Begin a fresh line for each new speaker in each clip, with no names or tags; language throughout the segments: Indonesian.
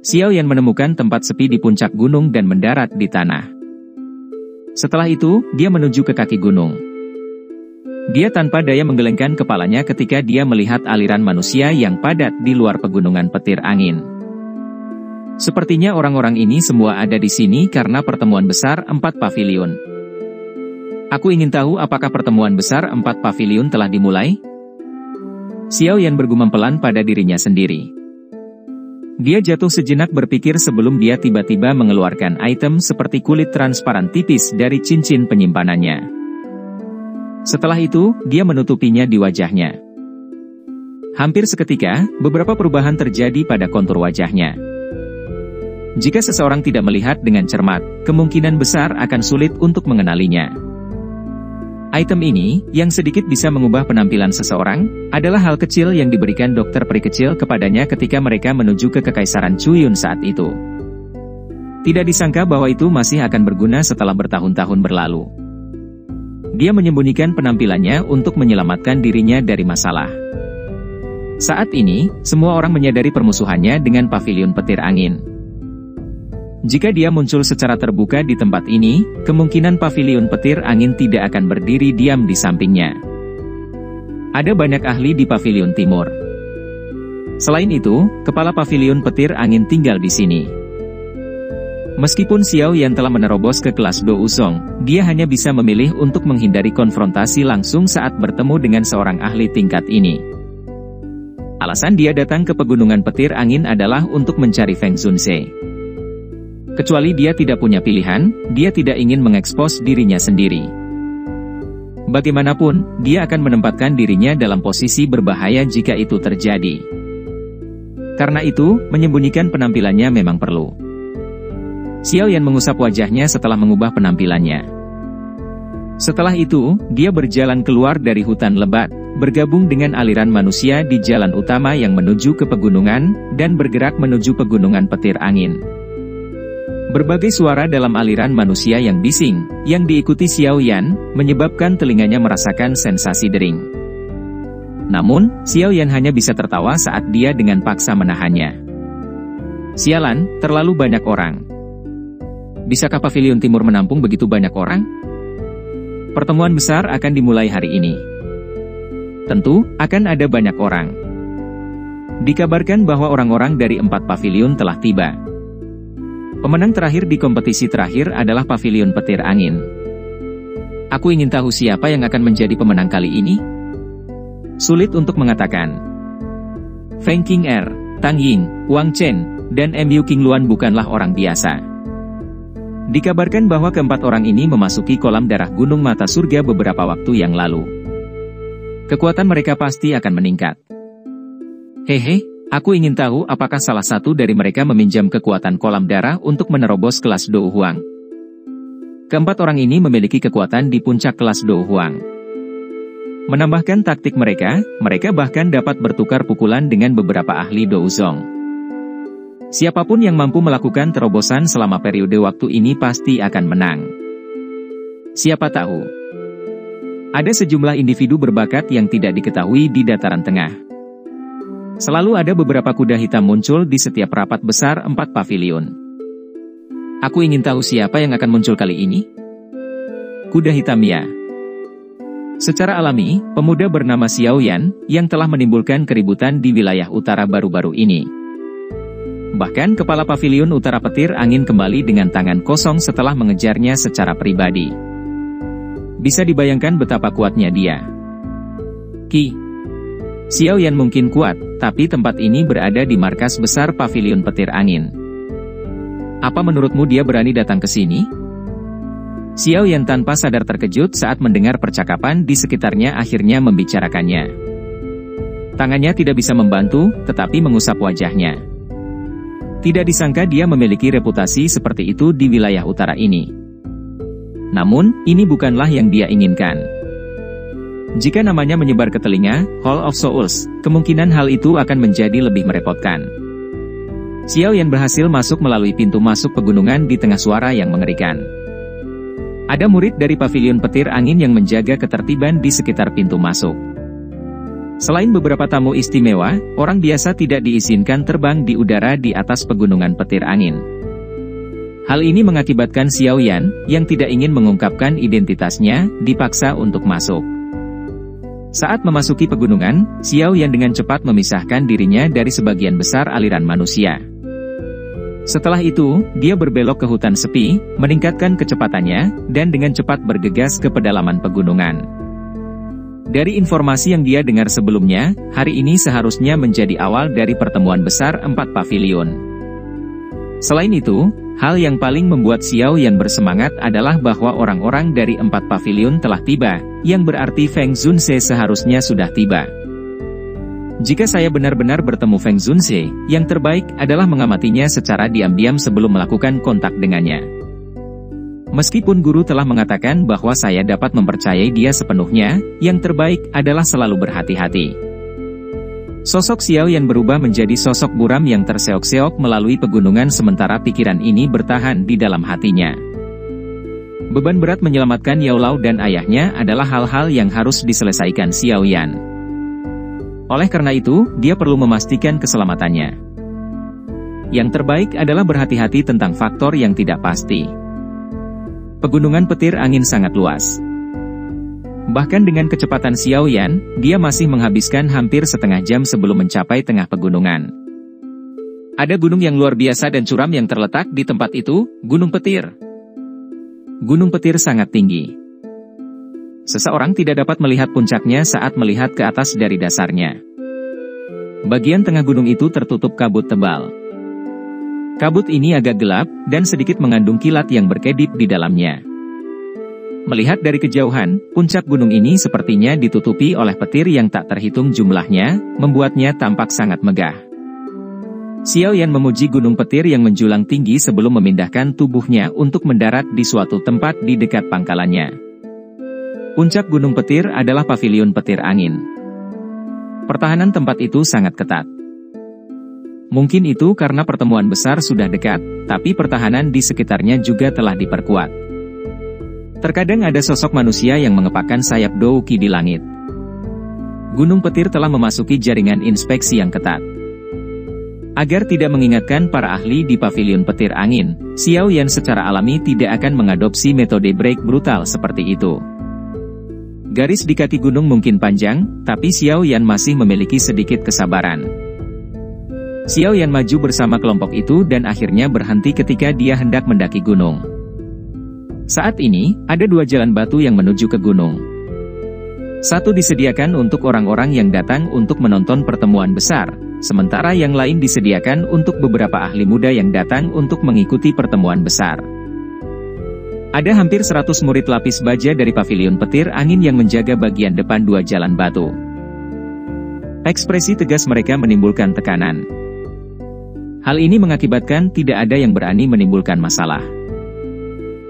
Xiao Yan menemukan tempat sepi di puncak gunung dan mendarat di tanah. Setelah itu, dia menuju ke kaki gunung. Dia tanpa daya menggelengkan kepalanya ketika dia melihat aliran manusia yang padat di luar pegunungan petir angin. Sepertinya orang-orang ini semua ada di sini karena pertemuan besar 4 pavilion. Aku ingin tahu apakah pertemuan besar 4 pavilion telah dimulai? Xiao Yan bergumam pelan pada dirinya sendiri. Dia jatuh sejenak berpikir sebelum dia tiba-tiba mengeluarkan item seperti kulit transparan tipis dari cincin penyimpanannya. Setelah itu, dia menutupinya di wajahnya. Hampir seketika, beberapa perubahan terjadi pada kontur wajahnya. Jika seseorang tidak melihat dengan cermat, kemungkinan besar akan sulit untuk mengenalinya. Item ini, yang sedikit bisa mengubah penampilan seseorang, adalah hal kecil yang diberikan dokter peri kecil kepadanya ketika mereka menuju ke Kekaisaran Chuyun saat itu. Tidak disangka bahwa itu masih akan berguna setelah bertahun-tahun berlalu. Dia menyembunyikan penampilannya untuk menyelamatkan dirinya dari masalah. Saat ini, semua orang menyadari permusuhannya dengan pavilion petir angin. Jika dia muncul secara terbuka di tempat ini, kemungkinan pavilion petir angin tidak akan berdiri diam di sampingnya. Ada banyak ahli di pavilion timur. Selain itu, kepala pavilion petir angin tinggal di sini. Meskipun Xiao Yan telah menerobos ke kelas Do Uzong, dia hanya bisa memilih untuk menghindari konfrontasi langsung saat bertemu dengan seorang ahli tingkat ini. Alasan dia datang ke pegunungan petir angin adalah untuk mencari Feng Zunse. Kecuali dia tidak punya pilihan, dia tidak ingin mengekspos dirinya sendiri. Bagaimanapun, dia akan menempatkan dirinya dalam posisi berbahaya jika itu terjadi. Karena itu, menyembunyikan penampilannya memang perlu. Xiao Yan mengusap wajahnya setelah mengubah penampilannya. Setelah itu, dia berjalan keluar dari hutan lebat, bergabung dengan aliran manusia di jalan utama yang menuju ke pegunungan, dan bergerak menuju pegunungan petir angin. Berbagai suara dalam aliran manusia yang bising, yang diikuti Xiao Yan, menyebabkan telinganya merasakan sensasi dering. Namun, Xiao Yan hanya bisa tertawa saat dia dengan paksa menahannya. Sialan, terlalu banyak orang. Bisakah pavilion timur menampung begitu banyak orang? Pertemuan besar akan dimulai hari ini. Tentu, akan ada banyak orang. Dikabarkan bahwa orang-orang dari 4 pavilion telah tiba. Pemenang terakhir di kompetisi terakhir adalah pavilion petir angin. Aku ingin tahu siapa yang akan menjadi pemenang kali ini? Sulit untuk mengatakan. Feng Qing'er, Tang Ying, Wang Chen, dan Mu Qingluan bukanlah orang biasa. Dikabarkan bahwa keempat orang ini memasuki kolam darah Gunung Mata Surga beberapa waktu yang lalu. Kekuatan mereka pasti akan meningkat. Hehe. Aku ingin tahu apakah salah satu dari mereka meminjam kekuatan kolam darah untuk menerobos kelas Do Huang. Keempat orang ini memiliki kekuatan di puncak kelas Do Huang. Menambahkan taktik mereka bahkan dapat bertukar pukulan dengan beberapa ahli Do Uzong. Siapapun yang mampu melakukan terobosan selama periode waktu ini pasti akan menang. Siapa tahu? Ada sejumlah individu berbakat yang tidak diketahui di dataran tengah. Selalu ada beberapa kuda hitam muncul di setiap rapat besar 4 pavilion. Aku ingin tahu siapa yang akan muncul kali ini? Kuda hitam ya. Secara alami, pemuda bernama Xiao Yan, yang telah menimbulkan keributan di wilayah utara baru-baru ini. Bahkan kepala pavilion utara petir angin kembali dengan tangan kosong setelah mengejarnya secara pribadi. Bisa dibayangkan betapa kuatnya dia. Xiao Yan mungkin kuat, tapi tempat ini berada di markas besar pavilion petir angin. Apa menurutmu dia berani datang ke sini? Xiao Yan tanpa sadar terkejut saat mendengar percakapan di sekitarnya akhirnya membicarakannya. Tangannya tidak bisa membantu, tetapi mengusap wajahnya. Tidak disangka dia memiliki reputasi seperti itu di wilayah utara ini. Namun, ini bukanlah yang dia inginkan. Jika namanya menyebar ke telinga, Hall of Souls, kemungkinan hal itu akan menjadi lebih merepotkan. Xiao Yan berhasil masuk melalui pintu masuk pegunungan di tengah suara yang mengerikan. Ada murid dari pavilion petir angin yang menjaga ketertiban di sekitar pintu masuk. Selain beberapa tamu istimewa, orang biasa tidak diizinkan terbang di udara di atas pegunungan petir angin. Hal ini mengakibatkan Xiaoyan, yang tidak ingin mengungkapkan identitasnya, dipaksa untuk masuk. Saat memasuki pegunungan, Xiaoyan dengan cepat memisahkan dirinya dari sebagian besar aliran manusia. Setelah itu, dia berbelok ke hutan sepi, meningkatkan kecepatannya, dan dengan cepat bergegas ke pedalaman pegunungan. Dari informasi yang dia dengar sebelumnya, hari ini seharusnya menjadi awal dari pertemuan besar 4 pavilion. Selain itu, hal yang paling membuat Xiaoyan bersemangat adalah bahwa orang-orang dari 4 pavilion telah tiba, yang berarti Feng Zunze seharusnya sudah tiba. Jika saya benar-benar bertemu Feng Zunze, yang terbaik adalah mengamatinya secara diam-diam sebelum melakukan kontak dengannya. Meskipun guru telah mengatakan bahwa saya dapat mempercayai dia sepenuhnya, yang terbaik adalah selalu berhati-hati. Sosok Xiaoyan berubah menjadi sosok buram yang terseok-seok melalui pegunungan sementara pikiran ini bertahan di dalam hatinya. Beban berat menyelamatkan Yao Lao dan ayahnya adalah hal-hal yang harus diselesaikan Xiaoyan. Oleh karena itu, dia perlu memastikan keselamatannya. Yang terbaik adalah berhati-hati tentang faktor yang tidak pasti. Pegunungan petir angin sangat luas. Bahkan dengan kecepatan Xiaoyan, dia masih menghabiskan hampir setengah jam sebelum mencapai tengah pegunungan. Ada gunung yang luar biasa dan curam yang terletak di tempat itu, Gunung Petir. Gunung Petir sangat tinggi. Seseorang tidak dapat melihat puncaknya saat melihat ke atas dari dasarnya. Bagian tengah gunung itu tertutup kabut tebal. Kabut ini agak gelap, dan sedikit mengandung kilat yang berkedip di dalamnya. Melihat dari kejauhan, puncak gunung ini sepertinya ditutupi oleh petir yang tak terhitung jumlahnya, membuatnya tampak sangat megah. Xiaoyan memuji gunung petir yang menjulang tinggi sebelum memindahkan tubuhnya untuk mendarat di suatu tempat di dekat pangkalannya. Puncak gunung petir adalah pavilion petir angin. Pertahanan tempat itu sangat ketat. Mungkin itu karena pertemuan besar sudah dekat, tapi pertahanan di sekitarnya juga telah diperkuat. Terkadang ada sosok manusia yang mengepakkan sayap douki di langit. Gunung Petir telah memasuki jaringan inspeksi yang ketat. Agar tidak mengingatkan para ahli di pavilion petir angin, Xiaoyan secara alami tidak akan mengadopsi metode break brutal seperti itu. Garis di kaki gunung mungkin panjang, tapi Xiaoyan masih memiliki sedikit kesabaran. Xiaoyan maju bersama kelompok itu dan akhirnya berhenti ketika dia hendak mendaki gunung. Saat ini, ada 2 jalan batu yang menuju ke gunung. Satu disediakan untuk orang-orang yang datang untuk menonton pertemuan besar, sementara yang lain disediakan untuk beberapa ahli muda yang datang untuk mengikuti pertemuan besar. Ada hampir 100 murid lapis baja dari pavilion petir angin yang menjaga bagian depan 2 jalan batu. Ekspresi tegas mereka menimbulkan tekanan. Hal ini mengakibatkan tidak ada yang berani menimbulkan masalah.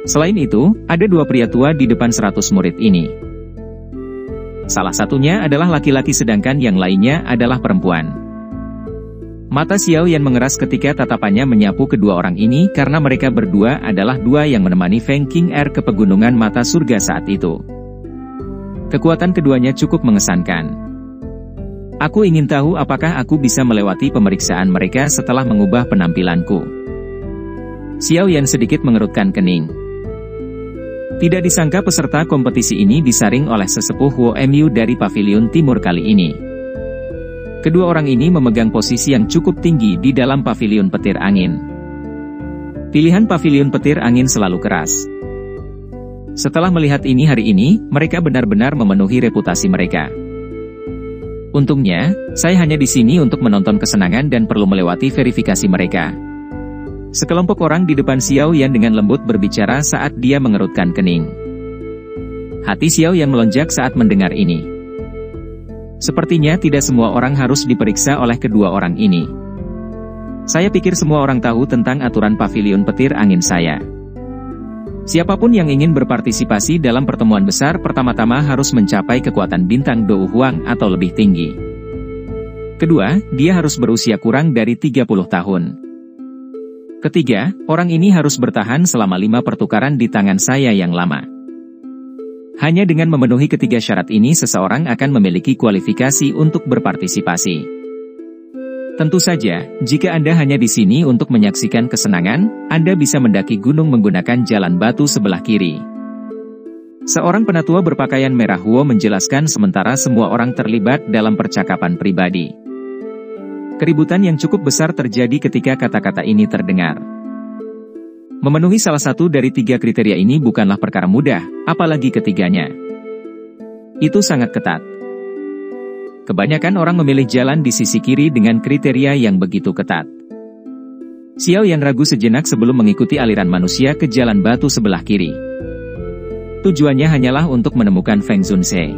Selain itu, ada 2 pria tua di depan 100 murid ini. Salah satunya adalah laki-laki sedangkan yang lainnya adalah perempuan. Mata Xiaoyan mengeras ketika tatapannya menyapu kedua orang ini karena mereka berdua adalah 2 yang menemani Feng Qing'er ke pegunungan mata surga saat itu. Kekuatan keduanya cukup mengesankan. Aku ingin tahu apakah aku bisa melewati pemeriksaan mereka setelah mengubah penampilanku. Xiaoyan sedikit mengerutkan kening. Tidak disangka peserta kompetisi ini disaring oleh sesepuh Wo Mu dari pavilion timur kali ini. Kedua orang ini memegang posisi yang cukup tinggi di dalam pavilion petir angin. Pilihan pavilion petir angin selalu keras. Setelah melihat ini hari ini, mereka benar-benar memenuhi reputasi mereka. Untungnya, saya hanya di sini untuk menonton kesenangan dan perlu melewati verifikasi mereka. Sekelompok orang di depan Xiaoyan dengan lembut berbicara saat dia mengerutkan kening. Hati Xiaoyan melonjak saat mendengar ini. Sepertinya tidak semua orang harus diperiksa oleh kedua orang ini. Saya pikir semua orang tahu tentang aturan pavilion petir angin saya. Siapapun yang ingin berpartisipasi dalam pertemuan besar pertama-tama harus mencapai kekuatan bintang Dou Huang atau lebih tinggi. Kedua, dia harus berusia kurang dari 30 tahun. Ketiga, orang ini harus bertahan selama 5 pertukaran di tangan saya yang lama. Hanya dengan memenuhi ketiga syarat ini seseorang akan memiliki kualifikasi untuk berpartisipasi. Tentu saja, jika Anda hanya di sini untuk menyaksikan kesenangan, Anda bisa mendaki gunung menggunakan jalan batu sebelah kiri. Seorang penatua berpakaian merah Huo menjelaskan sementara semua orang terlibat dalam percakapan pribadi. Keributan yang cukup besar terjadi ketika kata-kata ini terdengar. Memenuhi salah satu dari 3 kriteria ini bukanlah perkara mudah, apalagi ketiganya. Itu sangat ketat. Kebanyakan orang memilih jalan di sisi kiri dengan kriteria yang begitu ketat. Xiao Yan ragu sejenak sebelum mengikuti aliran manusia ke jalan batu sebelah kiri. Tujuannya hanyalah untuk menemukan Feng Zunse.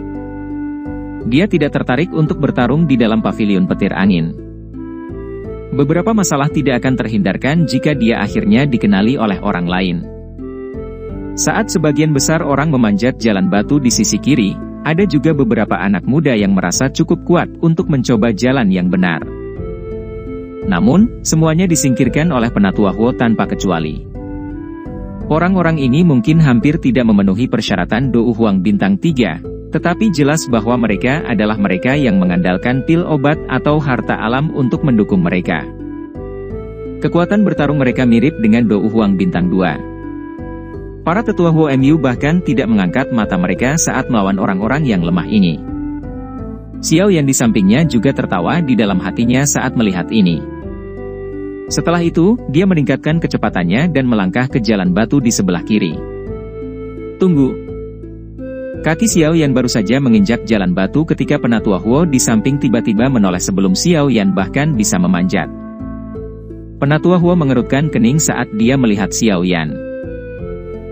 Dia tidak tertarik untuk bertarung di dalam pavilion petir angin. Beberapa masalah tidak akan terhindarkan jika dia akhirnya dikenali oleh orang lain. Saat sebagian besar orang memanjat jalan batu di sisi kiri, ada juga beberapa anak muda yang merasa cukup kuat untuk mencoba jalan yang benar. Namun, semuanya disingkirkan oleh penatua Huo tanpa kecuali. Orang-orang ini mungkin hampir tidak memenuhi persyaratan Dou Huang bintang 3, tetapi jelas bahwa mereka adalah mereka yang mengandalkan pil obat atau harta alam untuk mendukung mereka. Kekuatan bertarung mereka mirip dengan Dou Huang bintang 2. Para tetua Huo Mu bahkan tidak mengangkat mata mereka saat melawan orang-orang yang lemah ini. Xiao Yan di sampingnya juga tertawa di dalam hatinya saat melihat ini. Setelah itu, dia meningkatkan kecepatannya dan melangkah ke jalan batu di sebelah kiri. Tunggu. Kaki Xiao Yan baru saja menginjak jalan batu ketika penatua Huo di samping tiba-tiba menoleh sebelum Xiao Yan bahkan bisa memanjat. Penatua Huo mengerutkan kening saat dia melihat Xiao Yan.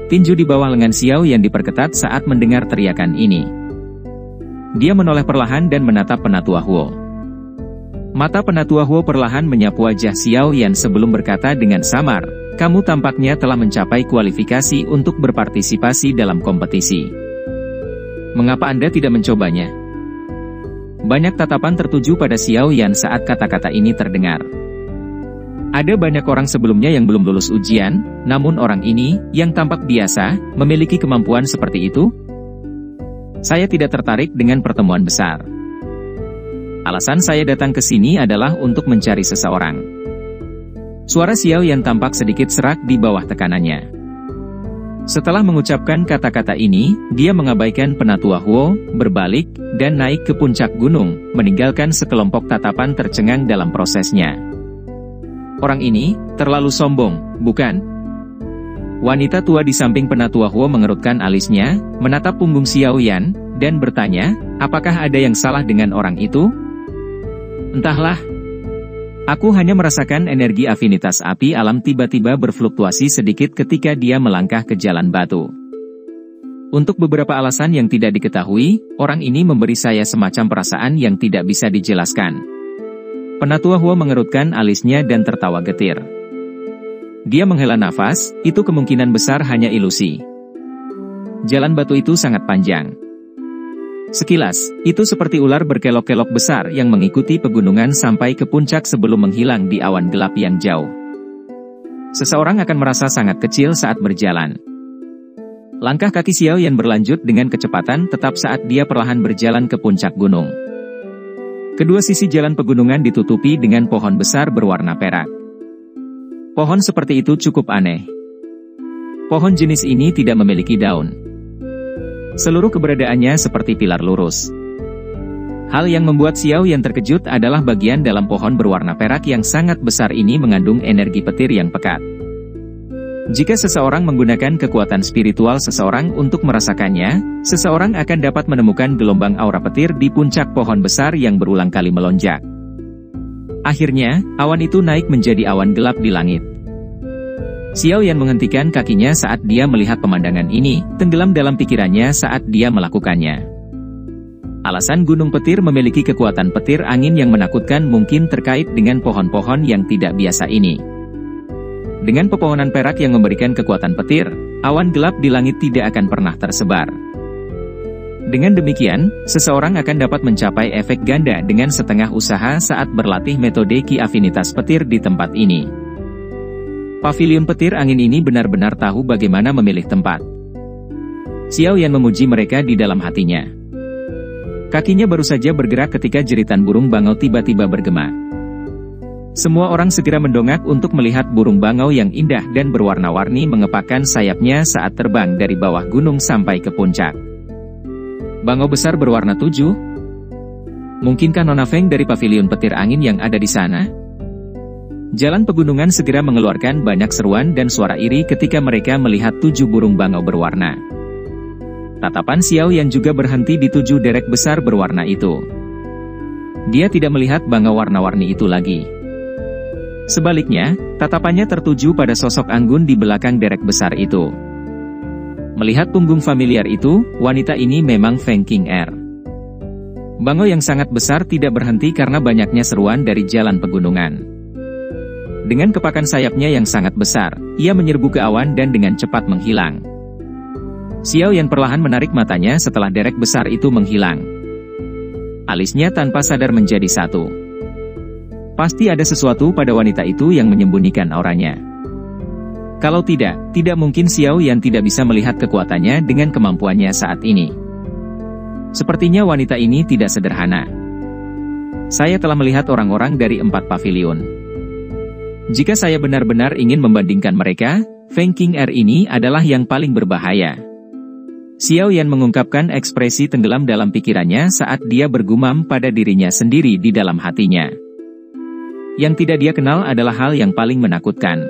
Tinju di bawah lengan Xiao Yan diperketat saat mendengar teriakan ini. Dia menoleh perlahan dan menatap penatua Huo. Mata penatua Huo perlahan menyapu wajah Xiao Yan sebelum berkata dengan samar, "Kamu tampaknya telah mencapai kualifikasi untuk berpartisipasi dalam kompetisi. Mengapa Anda tidak mencobanya?" Banyak tatapan tertuju pada Xiao Yan saat kata-kata ini terdengar. Ada banyak orang sebelumnya yang belum lulus ujian, namun orang ini, yang tampak biasa, memiliki kemampuan seperti itu? Saya tidak tertarik dengan pertemuan besar. Alasan saya datang ke sini adalah untuk mencari seseorang. Suara Xiao Yan tampak sedikit serak di bawah tekanannya. Setelah mengucapkan kata-kata ini, dia mengabaikan penatua Huo, berbalik, dan naik ke puncak gunung, meninggalkan sekelompok tatapan tercengang dalam prosesnya. Orang ini, terlalu sombong, bukan? Wanita tua di samping penatua Huo mengerutkan alisnya, menatap punggung Xiao Yan, dan bertanya, apakah ada yang salah dengan orang itu? Entahlah. Aku hanya merasakan energi afinitas api alam tiba-tiba berfluktuasi sedikit ketika dia melangkah ke jalan batu. Untuk beberapa alasan yang tidak diketahui, orang ini memberi saya semacam perasaan yang tidak bisa dijelaskan. Penatua Huo mengerutkan alisnya dan tertawa getir. Dia menghela nafas, itu kemungkinan besar hanya ilusi. Jalan batu itu sangat panjang. Sekilas, itu seperti ular berkelok-kelok besar yang mengikuti pegunungan sampai ke puncak sebelum menghilang di awan gelap yang jauh. Seseorang akan merasa sangat kecil saat berjalan. Langkah kaki Xiao Yan berlanjut dengan kecepatan tetap saat dia perlahan berjalan ke puncak gunung. Kedua sisi jalan pegunungan ditutupi dengan pohon besar berwarna perak. Pohon seperti itu cukup aneh. Pohon jenis ini tidak memiliki daun. Seluruh keberadaannya seperti pilar lurus. Hal yang membuat Xiao Yan terkejut adalah bagian dalam pohon berwarna perak yang sangat besar ini mengandung energi petir yang pekat. Jika seseorang menggunakan kekuatan spiritual seseorang untuk merasakannya, seseorang akan dapat menemukan gelombang aura petir di puncak pohon besar yang berulang kali melonjak. Akhirnya, awan itu naik menjadi awan gelap di langit. Xiao Yan menghentikan kakinya saat dia melihat pemandangan ini, tenggelam dalam pikirannya saat dia melakukannya. Alasan gunung petir memiliki kekuatan petir angin yang menakutkan mungkin terkait dengan pohon-pohon yang tidak biasa ini. Dengan pepohonan perak yang memberikan kekuatan petir, awan gelap di langit tidak akan pernah tersebar. Dengan demikian, seseorang akan dapat mencapai efek ganda dengan setengah usaha saat berlatih metode Ki Afinitas Petir di tempat ini. Pavilion petir angin ini benar-benar tahu bagaimana memilih tempat. Xiao Yan memuji mereka di dalam hatinya. Kakinya baru saja bergerak ketika jeritan burung bangau tiba-tiba bergema. Semua orang segera mendongak untuk melihat burung bangau yang indah dan berwarna-warni mengepakkan sayapnya saat terbang dari bawah gunung sampai ke puncak. Bangau besar berwarna 7? Mungkinkah Nona Feng dari pavilion petir angin yang ada di sana? Jalan pegunungan segera mengeluarkan banyak seruan dan suara iri ketika mereka melihat 7 burung bangau berwarna. Tatapan Xiao Yan juga berhenti di 7 derek besar berwarna itu. Dia tidak melihat bangau warna-warni itu lagi. Sebaliknya, tatapannya tertuju pada sosok anggun di belakang derek besar itu. Melihat punggung familiar itu, wanita ini memang Feng Qing'er. Bangau yang sangat besar tidak berhenti karena banyaknya seruan dari jalan pegunungan. Dengan kepakan sayapnya yang sangat besar, ia menyerbu ke awan dan dengan cepat menghilang. Xiao Yan perlahan menarik matanya setelah derek besar itu menghilang. Alisnya tanpa sadar menjadi satu. Pasti ada sesuatu pada wanita itu yang menyembunyikan auranya. Kalau tidak mungkin Xiao Yan tidak bisa melihat kekuatannya dengan kemampuannya saat ini. Sepertinya wanita ini tidak sederhana. Saya telah melihat orang-orang dari 4 pavilion. Jika saya benar-benar ingin membandingkan mereka, Feng Qing'er ini adalah yang paling berbahaya. Xiao Yan mengungkapkan ekspresi tenggelam dalam pikirannya saat dia bergumam pada dirinya sendiri di dalam hatinya. Yang tidak dia kenal adalah hal yang paling menakutkan.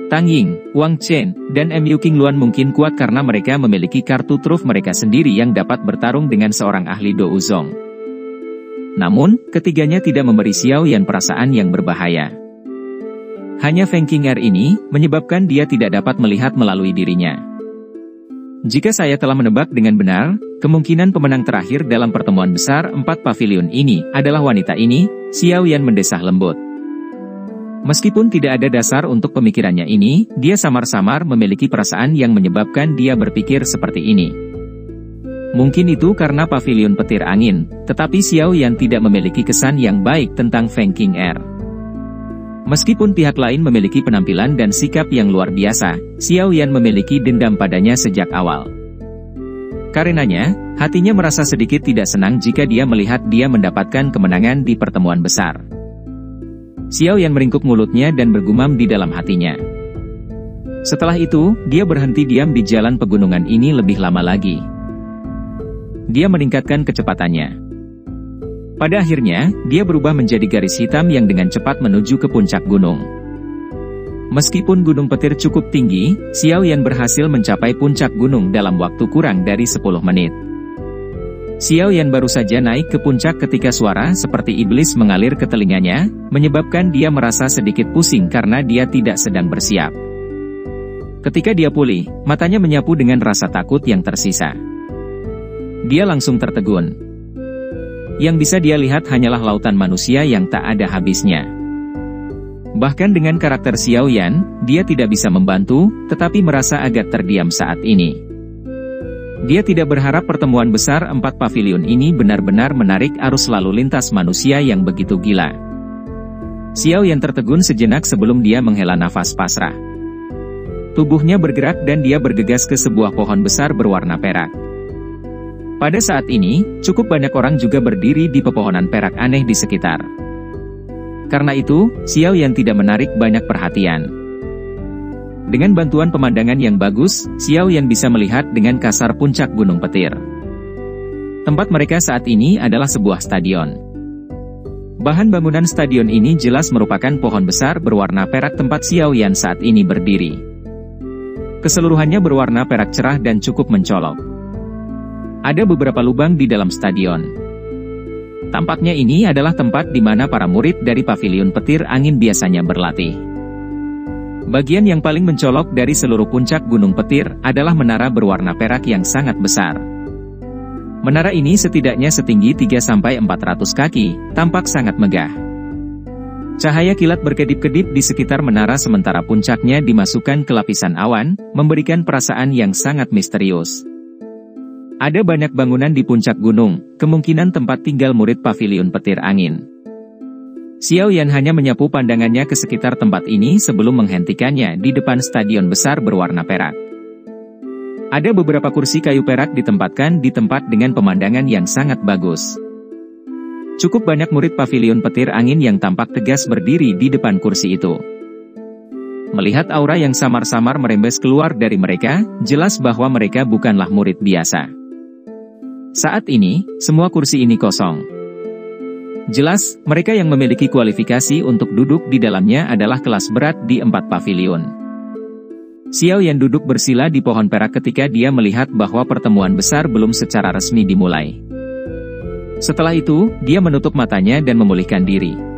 Tang Ying, Wang Chen, dan Mu Qingluan mungkin kuat karena mereka memiliki kartu truf mereka sendiri yang dapat bertarung dengan seorang ahli Do Uzong. Namun, ketiganya tidak memberi Xiao Yan perasaan yang berbahaya. Hanya Feng Qing'er ini, menyebabkan dia tidak dapat melihat melalui dirinya. Jika saya telah menebak dengan benar, kemungkinan pemenang terakhir dalam pertemuan besar 4 pavilion ini adalah wanita ini, Xiao Yan mendesah lembut. Meskipun tidak ada dasar untuk pemikirannya ini, dia samar-samar memiliki perasaan yang menyebabkan dia berpikir seperti ini. Mungkin itu karena pavilion petir angin, tetapi Xiao Yan tidak memiliki kesan yang baik tentang Feng Qing'er. Meskipun pihak lain memiliki penampilan dan sikap yang luar biasa, Xiao Yan memiliki dendam padanya sejak awal. Karenanya, hatinya merasa sedikit tidak senang jika dia melihat dia mendapatkan kemenangan di pertemuan besar. Xiao Yan meringkuk mulutnya dan bergumam di dalam hatinya. Setelah itu, dia berhenti diam di jalan pegunungan ini lebih lama lagi. Dia meningkatkan kecepatannya. Pada akhirnya, dia berubah menjadi garis hitam yang dengan cepat menuju ke puncak gunung. Meskipun gunung petir cukup tinggi, Xiao Yan berhasil mencapai puncak gunung dalam waktu kurang dari 10 menit. Xiao Yan baru saja naik ke puncak ketika suara seperti iblis mengalir ke telinganya, menyebabkan dia merasa sedikit pusing karena dia tidak sedang bersiap. Ketika dia pulih, matanya menyapu dengan rasa takut yang tersisa. Dia langsung tertegun. Yang bisa dia lihat hanyalah lautan manusia yang tak ada habisnya. Bahkan dengan karakter Xiao Yan, dia tidak bisa membantu, tetapi merasa agak terdiam saat ini. Dia tidak berharap pertemuan besar 4 pavilion ini benar-benar menarik arus lalu lintas manusia yang begitu gila. Xiao Yan tertegun sejenak sebelum dia menghela nafas pasrah. Tubuhnya bergerak dan dia bergegas ke sebuah pohon besar berwarna perak. Pada saat ini, cukup banyak orang juga berdiri di pepohonan perak aneh di sekitar. Karena itu, Xiao Yan tidak menarik banyak perhatian. Dengan bantuan pemandangan yang bagus, Xiao Yan bisa melihat dengan kasar puncak gunung petir. Tempat mereka saat ini adalah sebuah stadion. Bahan bangunan stadion ini jelas merupakan pohon besar berwarna perak tempat Xiao Yan saat ini berdiri. Keseluruhannya berwarna perak cerah dan cukup mencolok. Ada beberapa lubang di dalam stadion. Tampaknya ini adalah tempat di mana para murid dari pavilion petir angin biasanya berlatih. Bagian yang paling mencolok dari seluruh puncak gunung petir adalah menara berwarna perak yang sangat besar. Menara ini setidaknya setinggi 3-400 kaki, tampak sangat megah. Cahaya kilat berkedip-kedip di sekitar menara sementara puncaknya dimasukkan ke lapisan awan, memberikan perasaan yang sangat misterius. Ada banyak bangunan di puncak gunung, kemungkinan tempat tinggal murid pavilion petir angin. Xiao Yan hanya menyapu pandangannya ke sekitar tempat ini sebelum menghentikannya di depan stadion besar berwarna perak. Ada beberapa kursi kayu perak ditempatkan di tempat dengan pemandangan yang sangat bagus. Cukup banyak murid pavilion petir angin yang tampak tegas berdiri di depan kursi itu. Melihat aura yang samar-samar merembes keluar dari mereka, jelas bahwa mereka bukanlah murid biasa. Saat ini, semua kursi ini kosong. Jelas, mereka yang memiliki kualifikasi untuk duduk di dalamnya adalah kelas berat di 4 pavilion. Xiao Yan duduk bersila di pohon perak ketika dia melihat bahwa pertemuan besar belum secara resmi dimulai. Setelah itu, dia menutup matanya dan memulihkan diri.